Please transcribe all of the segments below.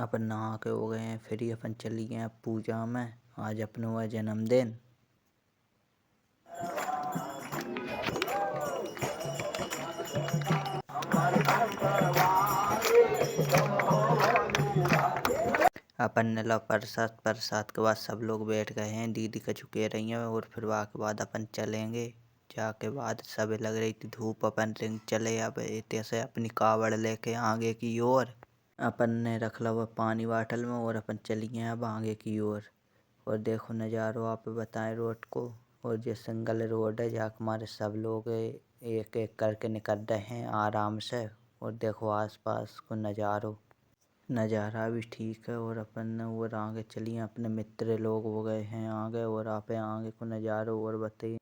अपन नहा के हो गए हैं फ्री। अपन चली गए अब पूजा में। आज अपना हुआ जन्मदिन। अपन ने ला प्रसाद के बाद सब लोग बैठ गए हैं। दीदी कछु कह रही हैं और फिर वहाँ के बाद अपन चलेंगे। जाके बाद सब लग रही थी धूप। अपन रिंग चले अब ऐसे अपनी कावड़ लेके आगे की ओर। अपन ने रख ला हुआ पानी बाटल में और अपन चली गए अब आगे की ओर। और देखो नज़ारो आप बताएं रोड को। और ये सिंगल रोड है जहाँ हमारे सब लोग एक एक करके निकल रहे हैं आराम से। और देखो आसपास को नज़ारा भी ठीक है। और अपन और आगे चलिए अपने मित्र लोग हो गए हैं आगे। और आप आगे को नज़ारो और बताइए।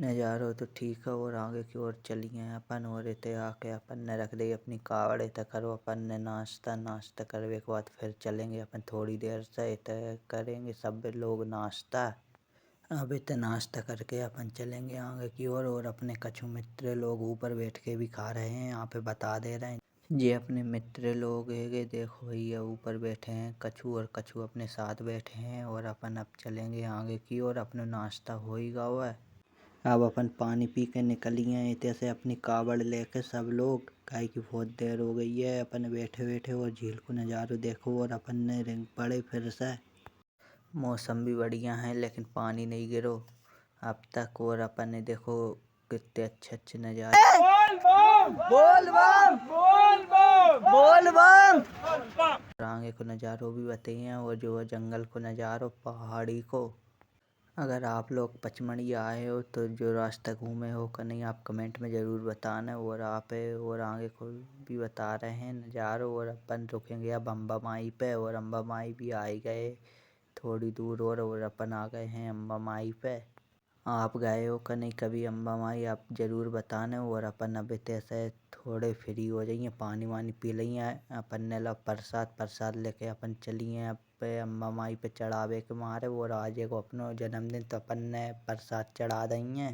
नज़ारो तो ठीक है। और आगे की ओर चलिए अपन। और इतने आके अपन ने रख दी अपनी कावड़। इतने करो अपन ने नाश्ता करने के बाद फिर चलेंगे अपन थोड़ी देर से। इतने करेंगे सब लोग नाश्ता। अब इतने नाश्ता करके अपन चलेंगे आगे की ओर। और अपने कछु मित्र लोग ऊपर बैठ के भी खा रहे हैं। यहाँ पे बता दे रहे हैं ये अपने मित्र लोग है। देखो भैया ऊपर बैठे हैं कछु और कछु अपने साथ बैठे हैं। और अपन अब चलेंगे आगे की ओर। अपना नाश्ता हो ही गया है। अब अपन पानी पी के निकली हैं इतने से अपनी कावड़ लेके सब लोग। काहे की बहुत देर हो गई है अपन बैठे बैठे। और झील को नज़ारो देखो। और अपन ने रिंग पड़े फिर से। मौसम भी बढ़िया है लेकिन पानी नहीं गिरो अब तक। और अपन ने देखो कितने अच्छे अच्छे नज़ारे। बोल बम बोल बम बोल बम। आगे को नज़ारो भी बताइए। और जो जंगल को नज़ारो पहाड़ी को। अगर आप लोग पचमढ़ी आए हो तो जो रास्ता घूमे हो कि नहीं आप कमेंट में ज़रूर बताना। और आप और आगे को भी बता रहे हैं नज़ारो। और अपन रुकेंगे अब अम्बा माई पे। और अम्बा माई भी आ ही गए थोड़ी दूर। और अपन आ गए हैं अम्बा माई पे। आप गए हो कि नहीं कभी अम्बा माई आप ज़रूर बताना। और अपन अब से थोड़े फ्री हो जाइए पानी वानी पी लिए। अपन ने ला प्रसाद लेके अपन चलिए अब पे अम्बा माई पे चढ़ावे के मारे। और आज को अपनो जन्मदिन तो अपन ने प्रसाद चढ़ा देंगे।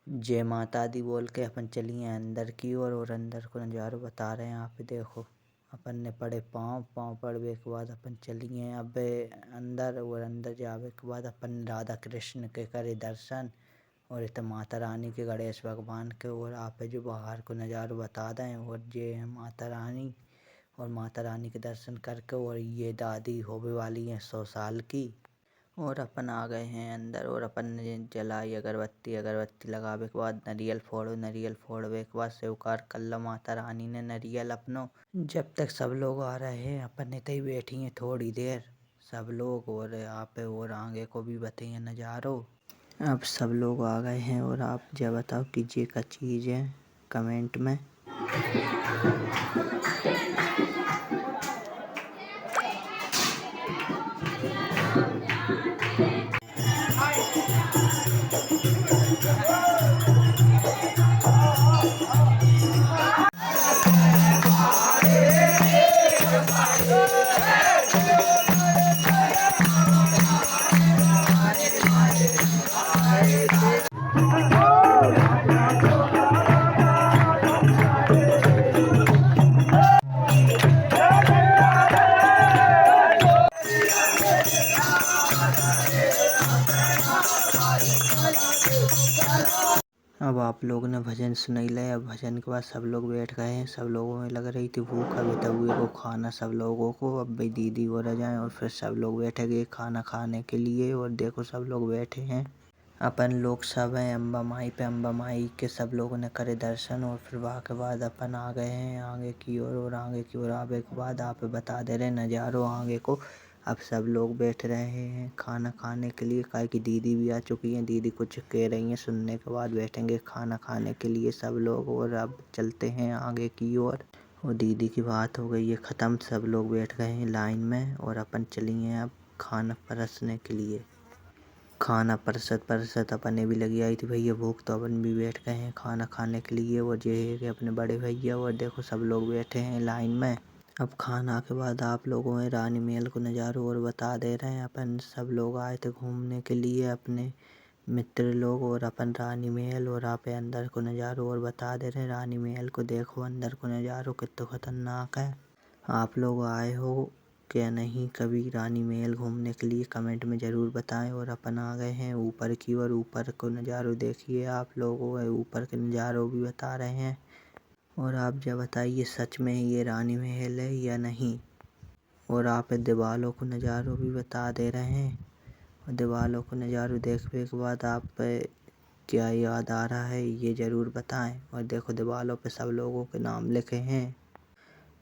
जय माता दी बोल के अपन चलिए अंदर की ओर। और अंदर को नज़ारो बता रहे हैं आप देखो। अपन ने पड़े पाँव पड़वे के बाद अपन चलिए अब अंदर। और अंदर जावे के बाद अपन राधा कृष्ण के करे दर्शन। और इत माता रानी के गणेश भगवान के। और आप जो बाहर को नज़ारो बता दें। और ये है माता रानी। और माता रानी के दर्शन करके। और ये दादी होने वाली हैं 100 साल की। और अपन आ गए हैं अंदर। और अपन ने जलाई अगरबत्ती लगावे के बाद नरियल फोड़वे के बाद स्वीकार कर ला माता रानी ने नरियल अपनो। जब तक सब लोग आ रहे हैं अपन इतने ही बैठी हैं थोड़ी देर सब लोग। और आप और आगे को भी बताइए नज़ारो। अब सब लोग आ गए हैं। और आप जब बताओ कि ये का चीज़ है कमेंट में। अब आप लोगों ने भजन सुन लिया। अब भजन के बाद सब लोग बैठ गए हैं। सब लोगों में लग रही थी भूख। अभी तक हुए को खाना सब लोगों को। अब भाई दीदी हो रह जाए और फिर सब लोग बैठेंगे खाना खाने के लिए। और देखो सब लोग बैठे हैं। अपन लोग सब हैं अम्बा माई पे। अम्बा माई के सब लोगों ने करे दर्शन। और फिर वहाँ के बाद अपन आ गए हैं आगे की ओर। और आगे की ओर आने के बाद आप बता दे रहे नज़ारो आगे को। अब सब लोग बैठ रहे हैं खाना खाने के लिए। काहे कि दीदी भी आ चुकी हैं। दीदी कुछ कह रही हैं सुनने के बाद बैठेंगे खाना खाने के लिए सब लोग। और अब चलते हैं आगे की ओर। और दीदी की बात हो गई है ख़त्म। सब लोग बैठ गए हैं लाइन में। और अपन चलिए अब खाना परसने के लिए। खाना परसत अपने भी लगी आई थी भैया भूख। तो अपन भी बैठ गए हैं खाना खाने के लिए। और ये है कि अपने बड़े भैया। और देखो सब लोग बैठे हैं लाइन में। अब खाना के बाद आप लोगों में रानी महल को नज़ारो और बता दे रहे हैं। अपन सब लोग आए थे घूमने के लिए अपने मित्र लोग। और अपन रानी महल और आप अंदर को नज़ारो और बता दे रहे हैं। रानी महल को देखो अंदर को नज़ारो कितना खतरनाक है। आप लोग आए हो क्या नहीं कभी रानी महल घूमने के लिए कमेंट में ज़रूर बताएं। और अपन आ गए हैं ऊपर की ओर। ऊपर को नज़ारों देखिए आप लोगों को ऊपर के नज़ारों भी बता रहे हैं। और आप जब बताइए सच में ये रानी महल है या नहीं। और आप दीवालों को नज़ारों भी बता दे रहे हैं। और दीवालों को नज़ारों देखने के बाद आप क्या याद आ रहा है ये ज़रूर बताएं। और देखो दीवालों पे सब लोगों के नाम लिखे हैं।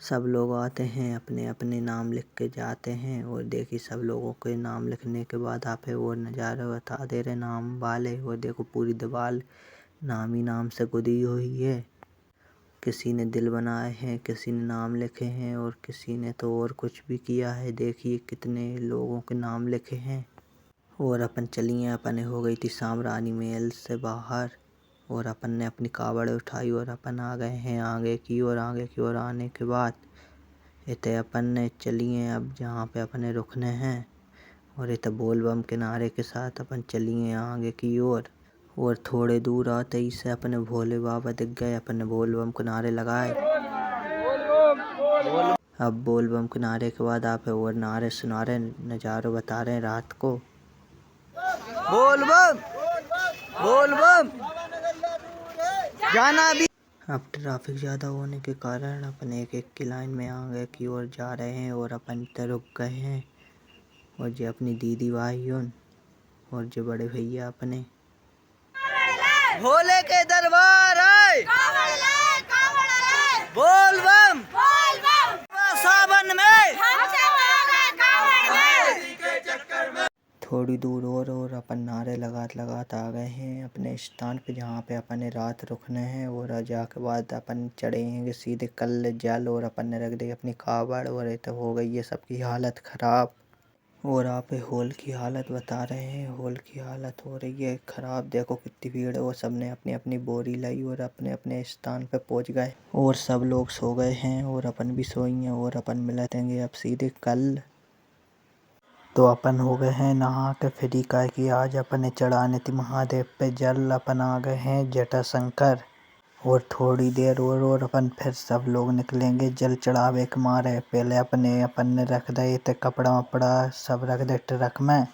सब लोग आते हैं अपने अपने नाम लिख के जाते हैं। और देखिए सब लोगों के नाम लिखने के बाद आप और नज़ारा बता दे रहे नाम वाले। और देखो पूरी दीवार नाम ही नाम से गुदी हुई है। किसी ने दिल बनाए हैं, किसी ने नाम लिखे हैं और किसी ने तो और कुछ भी किया है। देखिए कितने लोगों के नाम लिखे हैं। और अपन चलिए अपन हो गई थी शाम रानी महल से बाहर। और अपन ने अपनी कावड़ उठाई और अपन आ गए हैं आगे की ओर। आगे की ओर आने के बाद इतने अपन ने चलिए अब जहाँ पे अपने रुकने हैं। और इतने बोल बम किनारे के साथ अपन चलिए आगे की ओर। और थोड़े दूर आते ही से अपने भोले बाबा दिख गए। अपने बोल बम किनारे लगाए। अब बोल बम किनारे के बाद आप और नारे सुना रहे नज़ारों बता रहे हैं रात को। बोल बम बोल बम जाना भी। अब ट्रैफिक ज़्यादा होने के कारण अपन एक एक की लाइन में आगे की ओर जा रहे हैं। और अपन इधर रुक गए हैं। और जो अपनी दीदी भाई और जो बड़े भैया अपने भोले के दरबार आए। बोल बम सावन में थोड़ी दूर और अपन नारे लगात आ गए हैं अपने स्थान पे जहाँ पे अपन ने रात रुकने हैं। और जाके बाद अपन चढ़ेंगे सीधे कल जल। और अपन ने रख दी अपनी कावड़। और तो हो गई है सबकी हालत ख़राब। और आप हॉल की हालत बता रहे हैं। हॉल की हालत हो रही है ख़राब। देखो कितनी भीड़ है। और सब ने अपनी अपनी बोरी लाई और अपने अपने स्थान पे पहुँच गए। और सब लोग सो गए हैं और अपन भी सोई हैं। और अपन मिलेंगे अब सीधे कल। तो अपन हो गए हैं नहा के फ्री का कि आज अपन ने चढ़ाने थी महादेव पे जल। अपन आ गए हैं जटाशंकर। और थोड़ी देर और अपन फिर सब लोग निकलेंगे जल चढ़ावे के मारे। पहले अपन ने रख दे थे कपड़ा वपड़ा सब रख दे ट्रक में।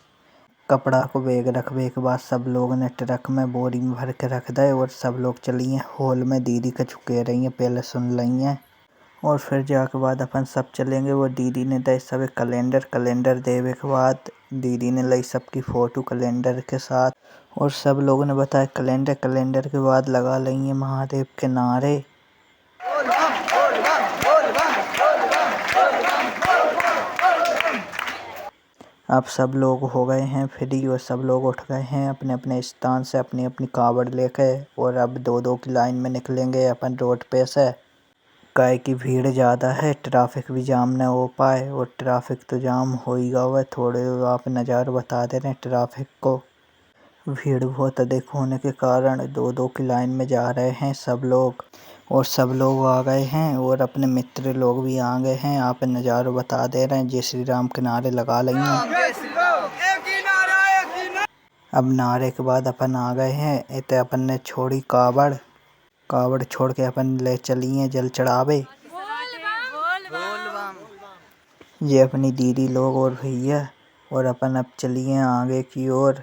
कपड़ा को बैग रखने के बाद सब लोग ने ट्रक में बोरी में भर के रख दे। और सब लोग चलिए हॉल में दीदी का चुके रही हैं पहले सुन रही हैं। और फिर जाके बाद अपन सब चलेंगे। वो दीदी ने दे सब कैलेंडर देवे के बाद दीदी ने लाई सबकी फ़ोटो कैलेंडर के साथ। और सब लोगों ने बताया कैलेंडर के बाद लगा लेंगे महादेव के नारे। अब सब लोग हो गए हैं फ्री। और सब लोग उठ गए हैं अपने अपने स्थान से अपनी अपनी कावड़ लेके। और अब दो दो की लाइन में निकलेंगे अपन रोड पे से। काहे की भीड़ ज़्यादा है ट्रैफिक भी जाम न हो पाए। और ट्रैफिक तो जाम हो ही गया है। थोड़े आप नज़ारा बता दे रहे हैं ट्रैफिक को। भीड़ बहुत अधिक होने के कारण दो दो की लाइन में जा रहे हैं सब लोग। और सब लोग आ गए हैं और अपने मित्र लोग भी आ गए हैं। आप नज़ारा बता दे रहे हैं जय श्री राम के नारे लगा लेंगे। अब नारे के बाद अपन आ गए हैं। इतने अपन ने छोड़ी कावड़ छोड़ के अपन ले चलिए जल चढ़ावे। ये अपनी दीदी लोग और भैया। और अपन अब चलिए आगे की ओर।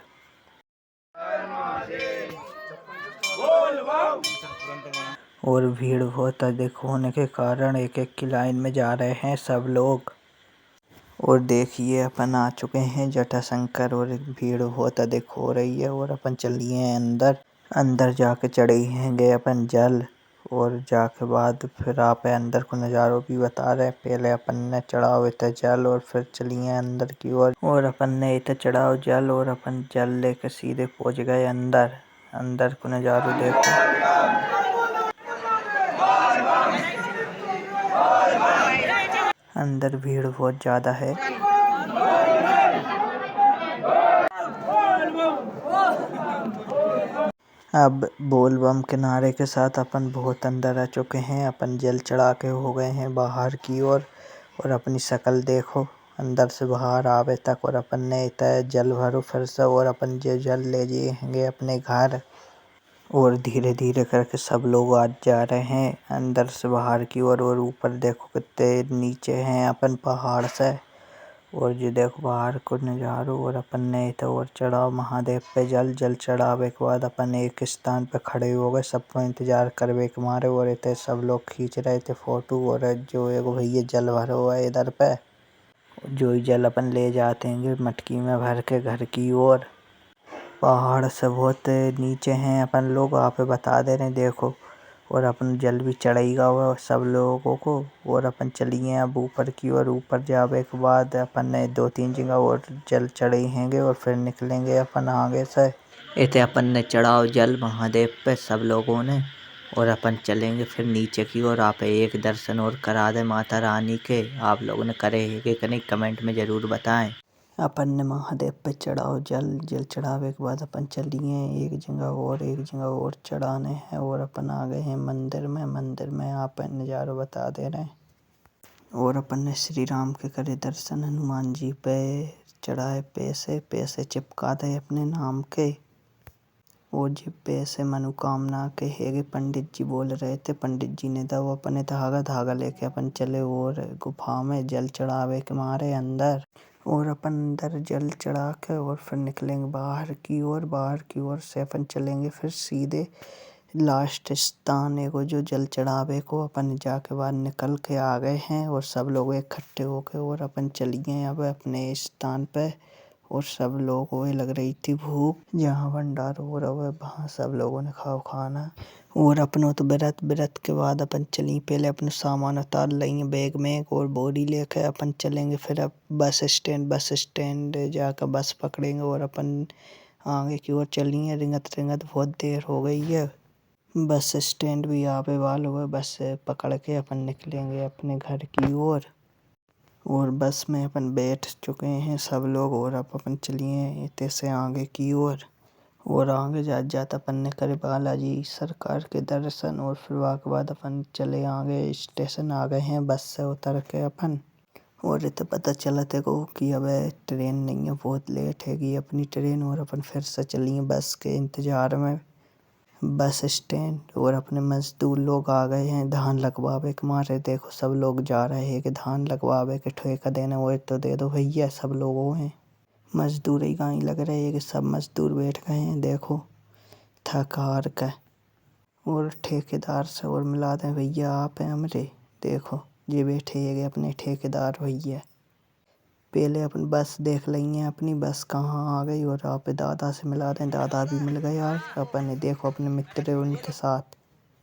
और भीड़ बहुत अधिक होने के कारण एक एक की लाइन में जा रहे हैं सब लोग। और देखिए अपन आ चुके हैं जटाशंकर। और भीड़ बहुत अधिक हो रही है। और अपन चलिए अंदर जाके चढ़ेंगे अपन जल। और जाके बाद फिर आप अंदर को नज़ारों भी बता रहे। पहले अपन ने चढ़ाओ इतना जल और फिर चलिए अंदर की ओर। और अपन ने इतना चढ़ाओ जल और अपन जल लेकर सीधे पहुंच गए अंदर को नज़ारों देखो। अंदर भीड़ बहुत ज़्यादा है। अब बोल बम के नारे के साथ अपन बहुत अंदर आ चुके हैं। अपन जल चढ़ा के हो गए हैं बाहर की ओर। और अपनी शक्ल देखो अंदर से बाहर आवे तक। और अपन ने इतना जल भरो फिर से। और अपन जो जल ले जाएंगे अपने घर। और धीरे धीरे करके सब लोग आज जा रहे हैं अंदर से बाहर की ओर। और ऊपर देखो कितने नीचे हैं अपन पहाड़ से। और ये देखो बाहर को नजारो। और अपन ने तो और चढ़ाओ महादेव पे जल चढ़ावे के बाद अपन एक स्थान पे खड़े हो गए सबको इंतजार करवे के मारे। और इतने सब लोग खींच रहे थे फोटो। और जो एगो भैया जल भरा हुआ है इधर पे, जो ही जल अपन ले जाते हैं मटकी में भर के घर की ओर। पहाड़ से बहुत नीचे हैं अपन लोग, वहाँ पे बता दे रहे हैं देखो। और अपन जल भी चढ़ाईगा हुआ सब लोगों को। और अपन चलिए अब ऊपर की ओर। ऊपर जावे के बाद अपन ने 2-3 जगह और जल चढ़े हैंगे और फिर निकलेंगे अपन आगे से। इतने अपन ने चढ़ाओ जल महादेव पे सब लोगों ने। और अपन चलेंगे फिर नीचे की ओर। आप एक दर्शन और करा दे माता रानी के। आप लोगों ने करे है कि नहीं कमेंट में जरूर बताएं। अपन ने महादेव पे चढ़ाओ जल चढ़ावे के बाद अपन चलिए एक जगह और चढ़ाने हैं। और अपन आ गए हैं मंदिर में आप नज़ारा बता दे रहे हैं। और अपन ने श्री राम के करे दर्शन, हनुमान जी पे चढ़ाए पैसे चिपका दे अपने नाम के। और जी पैसे मनोकामना के है पंडित जी बोल रहे थे। पंडित जी ने तो अपने धागा लेके अपन चले और गुफा में जल चढ़ावे के मारे अंदर। और अपन अंदर जल चढ़ा के और फिर निकलेंगे बाहर की ओर से अपन चलेंगे फिर सीधे लास्ट स्थान एगो जो जल चढ़ावे को अपन जाके बाहर निकल के आ गए हैं। और सब लोग इकट्ठे होके और अपन चलिए अब अपने स्थान पे। और सब लोगों को लग रही थी भूख, जहाँ भंडार हो रहा है वहाँ सब लोगों ने खाओ खाना। और अपनों तो व्रत के बाद अपन चली पहले अपने सामान उतार लेंगे बैग में और बोरी लेके अपन चलेंगे फिर अब बस स्टैंड जाकर बस पकड़ेंगे। और अपन आगे की ओर चलेंगे रिंगत बहुत देर हो गई है। बस स्टैंड भी आवे वाला है, बस पकड़ के अपन निकलेंगे अपने घर की ओर। और बस में अपन बैठ चुके हैं सब लोग। और अब अपन चलिए इतने से आगे की ओर। और आगे जात अपन ने करे बालाजी सरकार के दर्शन। और फिर वहाँ के बाद अपन चले आगे स्टेशन आ गए हैं बस से उतर के अपन। और इतना पता चला थे को कि अब ट्रेन नहीं है, बहुत लेट हैगी अपनी ट्रेन। और अपन फिर से चलिए बस के इंतजार में बस स्टैंड। और अपने मजदूर लोग आ गए हैं धान लगवावे के मारे। देखो सब लोग जा रहे हैं कि धान लगवावे के ठेका देने वो तो दे दो भैया। सब लोगों हैं मजदूर ही गाई लग रहे हैं कि सब मजदूर बैठ गए हैं देखो थक हार के। और ठेकेदार से और मिला दें भैया आप हैं हमरे। देखो ये बैठे हैं अपने ठेकेदार भैया। पहले अपन बस देख लेंगे अपनी बस कहाँ आ गई। और आप दादा से मिला दें, दादा भी मिल गए यार अपन। देखो अपने मित्र उनके साथ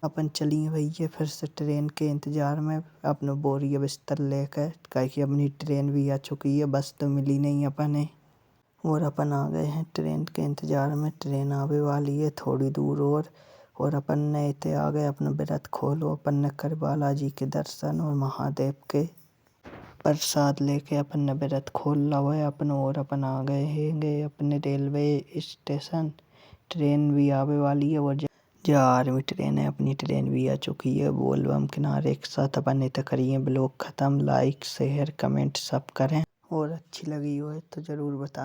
अपन चलिए भैया फिर से ट्रेन के इंतजार में अपने बोरी बिस्तर लेकर। कह कि अपनी ट्रेन भी आ चुकी है, बस तो मिली नहीं अपन। और अपन आ गए हैं ट्रेन के इंतजार में, ट्रेन आवे वाली है थोड़ी दूर और अपन ने इतने आ गए अपना व्रत खोलो। अपन ने कर बालाजी के दर्शन और महादेव के प्रसाद लेके अपन ने व्रत खोल लवा है अपन। और अपन आ गए हैंगे अपने रेलवे स्टेशन। ट्रेन भी आवे वाली है और जो आर्मी ट्रेन है अपनी ट्रेन भी आ चुकी है। बोल बम किनारे के साथ अपन इतना करिए ब्लॉग खत्म। लाइक शेयर कमेंट सब करें और अच्छी लगी हो तो ज़रूर बताएं।